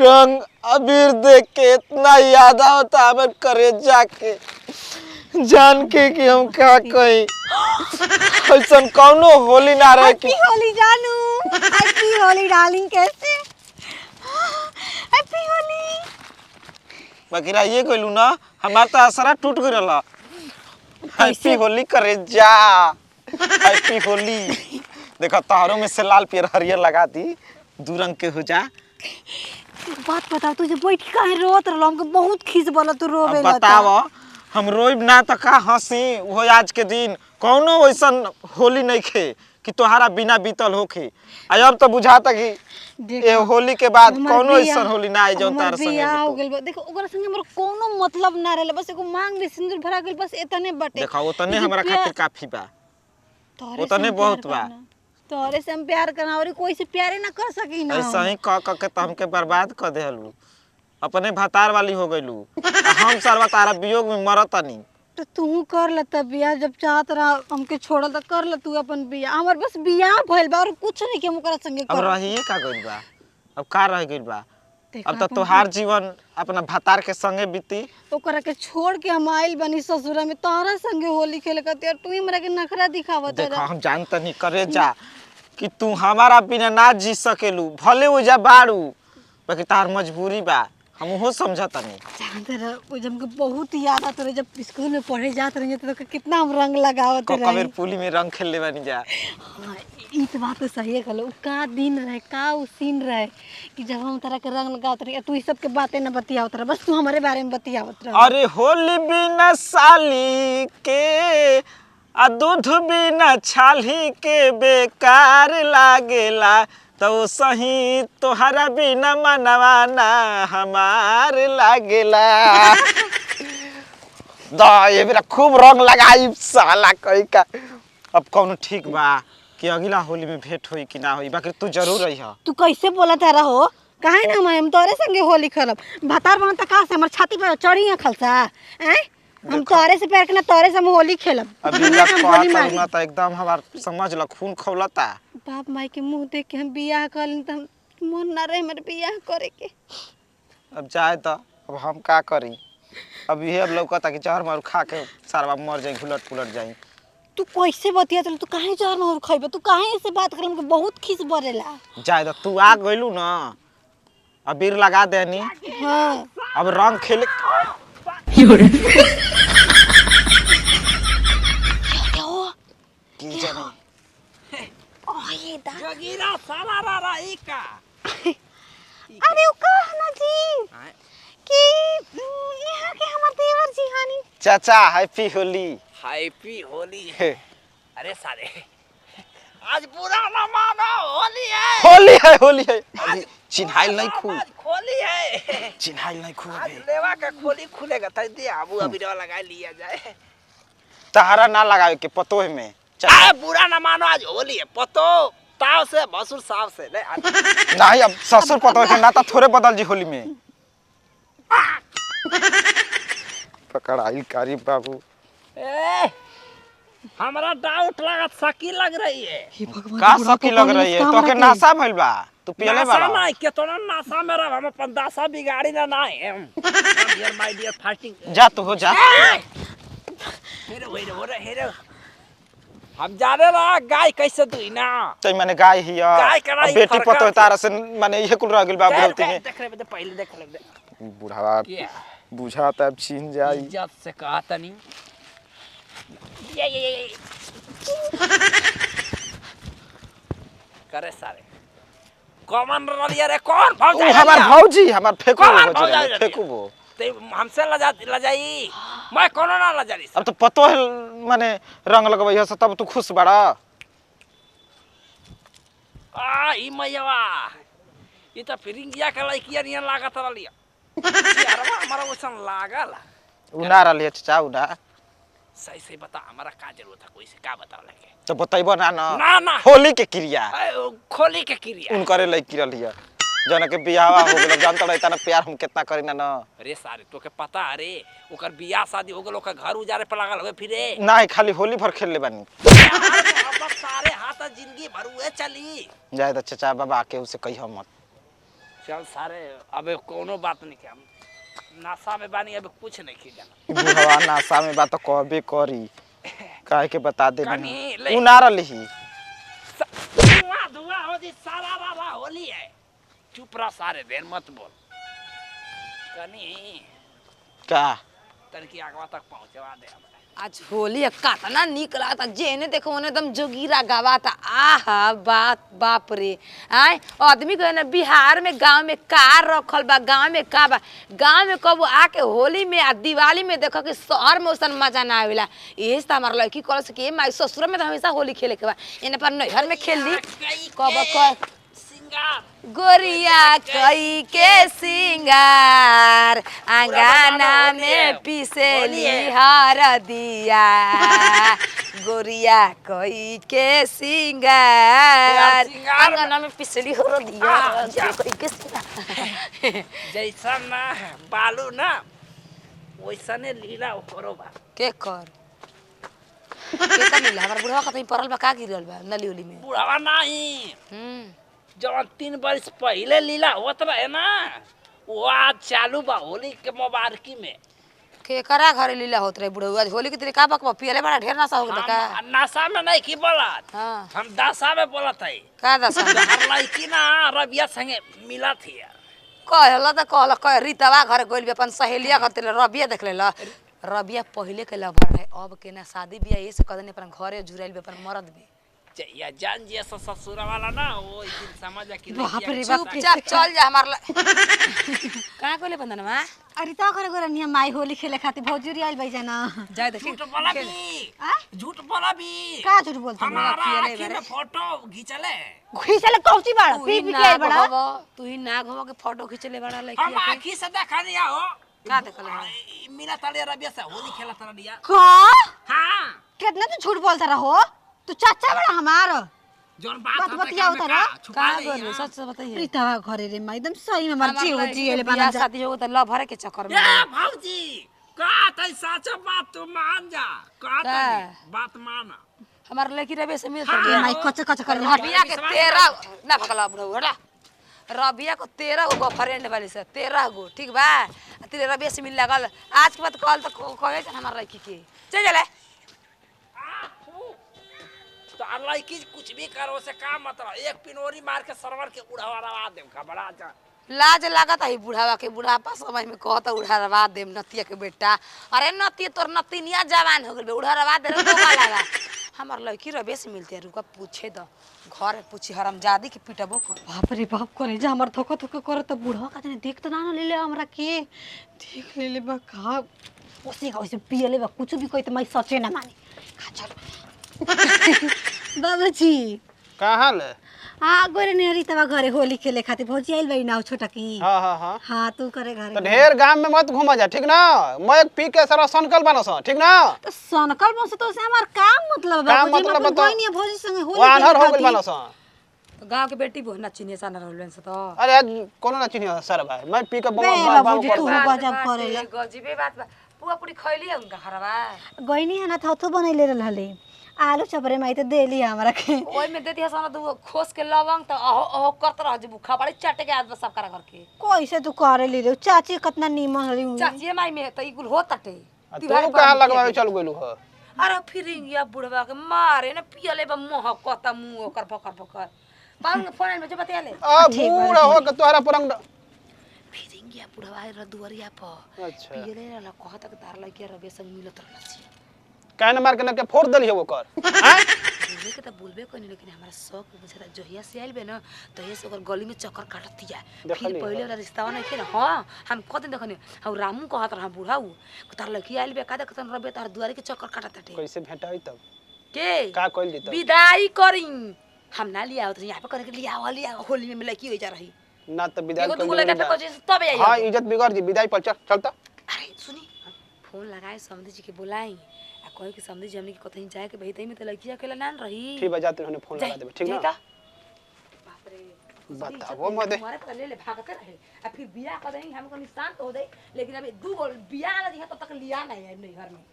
रंग अबीर देख के इतना याद आता हमें करे जाके जान के कि हम का कहीं ऐसा कौनो होली ना रहे कि होली जानू हैप्पी होली डार्लिंग कैसे हैप्पी होली बकरा ये कहलू ना हमार तो असरा टूट गई रहला हैप्पी होली करे जा हैप्पी होली देखो तारों में से लाल पियर हरियर लगा दी दू रंग के हो जा बात बताओ तुझे बैठ के काहे रोत रहलो हमके बहुत खीस बोला तू रोवे ला बताओ हम रोइब ना त का हंसी वो आज के दिन कौनो ऐसन होली नहीं खे कि तोहारा बिना बीतल होखे अब तो बुझाता कि ये होली के बाद कौनो ऐसन होली ना आई जौन तार संगे हो गेल देखो ओकरा संगे हमर कोनो मतलब ना रहले बस एगो मांग में सिंदूर भरा गेल बस एतने बटे देखो ओतने हमरा खातिर काफी बा ओतने बहुत बा तोरे से हम प्यार करना और कोई से प्यारे ना कर सकी ना ऐसा ही क के त हमके बर्बाद कर देहलू अपने भतार वाली हो गइलू हम सरवा तारा वियोग में मरतनी तो तू कर ल तब बियाह जब चाहत रहा हमके छोड़ल त कर ल तू अपन बियाह हमर बस बियाह भइल बा और कुछ नहीं के हम ओकरा संगे कर अब रहिए का गइल बा अब का रह गइल बा अब तो तोहार जीवन अपना भतार के संगे बीती ओकरा के छोड़ के हम आइल बनी ससुरा में तोहरा संगे होली खेले खातिर और तू ही हमरा के नखरा दिखावत देखो हम जानत नहीं करे जा कि तू हमारा बिना ना जी सकेलू भले हो जा बाड़ू बाकी तार मजबूरी बा हम वो समझता नहीं जानते रह वो जब हमको बहुत याद आता रहे जब स्कूल में पढ़े जाते रहे तो कितना हम रंग लगावत रहे कबीर पुली में रंग खेलले बानी जा हां ई तो बात तो सही है कहलो का दिन रहे का उ सीन रहे कि जब हम तरह के रंग लगावत रहे तू ई सब के बातें ना बतियावत रह बस तू हमारे बारे में बतियावत रह अरे होली बिना साली के आ दूध बिना छाली के बेकार लागेला तो सही तोहरा बिना मनवाना हमार लागेला दा ये मेरा खूब रंग लगाई साला कहीं का अब कौन ठीक बा कि अगला होली में भेंट होई कि ना होई बाकी तू जरूर रही है तू कैसे बोला तारा हो काहे ना हम तोरे संगे होली खेलब भतार बन त का से हमर छाती पर चढ़ी खलसा हैं हम तोरे से प्यार करना तोरे से हम होली खेलब अभी ना कहत ना त एकदम हमार समझ ल खून खौलता बाप माई के मुंह देख के हम बियाह करन त मन ना रहे मेरे बियाह करे के अब जाए तो अब हम का करी अब ये अब लौकता कि जहर मारू खा के सारा मर जाई घुलट पुलट जाई तू कैसे बतिया चल तू काहे जहर मारू खइबे तू काहे ऐसे बात करम के बहुत खीस बरेला जाए तो तू आ गइलू ना अबीर लगा देनी हां अब रंग खेले की जाने ओए दा जगीरा साला रा का अरे ओ कहना जी कि यहाँ के हमर देवर जी हानी चाचा हैप्पी होली अरे सारे आज पूरा ना मानो होली है चिन्हाइल नहीं खूब खोली है चिन्हाइल नहीं खूब आज लेवा का खोली खुलेगा त दे आबू अभी लगा लिया जाए तहरा ना लगावे के पतो है में चाहे बुरा ना मानो आज होली है पतो ताव से भसुर साहब से नहीं अब ससुर पतो है ना थोड़े बदल जी होली में पकड़ाई कारी बाबू ए हमारा डाउट लगा सकी लग रही है का सकी लग रही है तो के नासा भइल बा तू पियले बाड़ा ना केतना नासा में रह हम अपन दासा बिगाड़ी ना है डियर माय डियर फास्टिंग जा तू हो जा हेरे हम जाने रहा गाय कैसे दुई ना तई माने गाय हिया बेटी पतो तारा से माने ये कुल रह गेल बा बुढ़ौती में देख ले पहले देख ले बुढ़ावा बुझा तब छीन जाई इज्जत से कहता नहीं ये करे सारे कॉमन रलिया रे कौन भौजी हमार भौजी हमार फेंकू वो ते हमसे लजाई मैं कोनो ना लजारी अब तो पतो है माने रंग लगबई है तब तू खुश बड़ा आ ई मैयावा ई त फिरिंगिया के लइकिया नियन लागत रलिया यारवा हमारा वसन लागल उना रलिया चाचा उना सही सही बता हमारा का जरूरत है कोई से का बता लगे तो बतइबो ना ना होली के क्रिया खोली के क्रिया उन करे लइकी रलिया जौन के बियाहवा हो गेल जानता रहे तना प्यार हम कितना करी ना ना अरे सारे तोके पता अरे ओकर बियाह शादी हो गेल ओकर घर उजारे पर लागल होवे फिरे नहीं खाली होली भर खेल ले बानी अब सारे हाथ जिंदगी भर हुए चली जाए तो चाचा बाबा के उसे कहियो मत चल सारे अबे कोनो बात नहीं के हम नासा में बानी अबे कुछ नहीं की जाना बुढ़वा नासा में बात तो कहबे करी काहे के बता दे कनी ले। उ ना रही धुआं धुआं हो जी सारा रारा होली है चुप रह सारे देर मत बोल कनी का तनकी आगवा तक पहुंचवा दे हमरा आज होली कातना निक लागता जेने देखो ओने एकदम जोगीरा गावाता आहा बाप रे आय आदमी कहे ना बिहार में गांव में कार रखल बा गांव में का बा गांव में कब आके होली में आ दिवाली में देखो कि शहर में उसन मजा ना आवेला यही से हमार लड़की कह सके माई ससुर में तो हमेशा होली खेले के बा एने पर नैहर में खेल ली कब गोरिया कई के सिंगार अंगना में पिसेली हर दिया गोरिया कई के सिंगार अंगना में पिसेली हर दिया कई के सिंगार जैसा ना बालू ना वैसा ने लीला ओकरो बा के कर के मिला हमर बुढ़वा कतई परल बा का गिरल बा नली उली में बुढ़ावा नहीं जवन 3 वर्ष पहले लीला होत रहे ना वो आज चालू बा होली के मुबारकी में के करा घरे लीला होत रहे बुढ़वा होली के तेरे का बकवा पियले बड़ा ढेर नशा हो गया का हम नशा में नहीं की बोलत हां हम दशा में बोलत है का दशा हर लड़की ना रबिया संगे मिला थी यार कहला त कहला कह रीतवा घर गइल बे अपन सहेलिया घर तेले रबिया देख लेला रबिया पहले के लवर है अब के ना शादी बियाह ये से कदने अपन घरे जुराइल बे अपन मरद बे या जान जी ससुर वाला ना वो एक दिन समझ कि बाप रे बाप चुप चल जा हमार कहां कोले बंधनवा अरे तो करे गोरा निया माई होली खेले खातिर भौजूरी आइल बई जाना जाय देख झूठ बोला भी झूठ बोला भी का झूठ बोलत हमारा आखिर में फोटो खींचले घिसले कौची बाड़ा पी पी के आइल बड़ा तू ही ना घवा के फोटो खींचले बड़ा लइकी हम आखी से देखा दिया हो का देखल मिला ताले रबिया से होली खेला तारा दिया का हां कितना तू झूठ बोलता रहो तू चाचा बड़ा हमार जोन बात बतिया उतरा का बोल सच से बताइए प्रीतवा घरे रे माई एकदम सही में मर्जी हो जी एले बना जा शादी हो त लव भरे के चक्कर में ए भौजी का तै सच बात तू मान जा का तै बात मान हमार लड़की रबे से मिल ये माई कच कच कर रबिया के 13 ना भगला बुढ़ऊ हटा रबिया को 13 गो फ्रेंड वाली से 13 गो ठीक बा तेरे रबिया से मिल लागल आज के बाद कल तो कहे हमार लड़की के चल चले तो लड़की कुछ भी करो से का मतलब एक पिनोरी मार के सरवर के उड़ावा रवा देम का बड़ा जा लाज लागत है बुढ़ावा के बुढ़ापा समय में कहता उड़ावा देम नतिया के बेटा अरे नती तोर नतिनिया जवान हो गेल उड़ावा दे रोका लगा हमार लड़की रबे से मिलते रुका पूछे द घर पूछी हरामजादी के पिटबो कर बाप रे बाप करे जा हमर थोका थोका करे त बुढ़वा का तने देख त ना ले ले हमरा के देख ले ले बा का ओसे का ओसे पियले बा कुछ भी कोई त मैं सचे ना माने खा चल बाबूजी कहां ले हां गोरे ने रीतवा घरे होली खेले खातिर भौजी आइल बई ना छोटा की हां हां हां हां तू करे घरे तो ढेर गांव में मत घुमा जा ठीक ना मैं पी के सारा सनकल बनस ठीक ना तो सनकल बस तो से हमार काम मतलब काम बाबूजी मतलब मतलब बता। कोई नहीं भौजी संगे होली वो आनहर हो खेले गेल खातिर। बनस तो गांव के बेटी बहुना चिन्हे सा न रहलन से तो अरे आज कोनो ना चिन्ह सर भाई मैं पी के बे बाबूजी तू गजब करेला गजबे बात बा पुआ पूरी खइली है उनका खरवा गइनी है ना थथो बनैले रहले आलू चपरे माई त देली हमरा के ओइ में देती हसन दू खोस के लवंग त ओहो करत रह जे भूखा बड़ी चाटे के आदमी सब करा करके कैसे तू करे ली रे चाची कितना नीमन हरी चाची माई में त इकुल हो तटे तू कहां लगवावे चल गेलू हो अरे फिर इंगिया बुढ़वा के मारे न पियले बा मोह कता मुंह ओकर पकड़ पकड़ पाउन फोन में जो बतियाले आ बूढ़ा हो के तोहरा पुरंग फिर इंगिया बुढ़वा र दुवरिया पर अच्छा पियले रहला कहत के तार लइके रबे संग मिलत रहलसी कहने मार के न के फोड़ देली हो कर हैं बोले के त बोलबे कोनी लेकिन हमरा शौक बुझा जहिया से आइल बे न तहिया से ओकर गली में चक्कर काटतिया फिर पहले वाला रिश्ता नहीं के न हां हम कद देखनी हम रामू कहत रहा बुढ़ाऊ तार लड़की आइल बे का देखतन रबे तार दुआरे के चक्कर काटत कैसे भेटाई तब के का कइल दी तब विदाई करी हम ना लिया तो यहाँ पे करके लिया होली में लड़की हो जा रही ना त विदाई एगो कर दुगो लगा पे कोची तब आई हां इज्जत बिगड़ जी विदाई पर चल चलता अरे सुनी फोन लगाए समधी जी के बुलाई आ कोई के समधी जी हमनी के कतई जाए के भईतई में त लड़की अकेला ना रही ठीक बा जाते उन्हें फोन लगा देबे ठीक ना बाप रे बताओ मदे हमारे पता ले ले भागते रहे अब फिर बियाह कर देंगे हमको निशान तो हो दे लेकिन अभी दू गो बियाह ना दिया तब तक लिया नहीं है नहीं घर में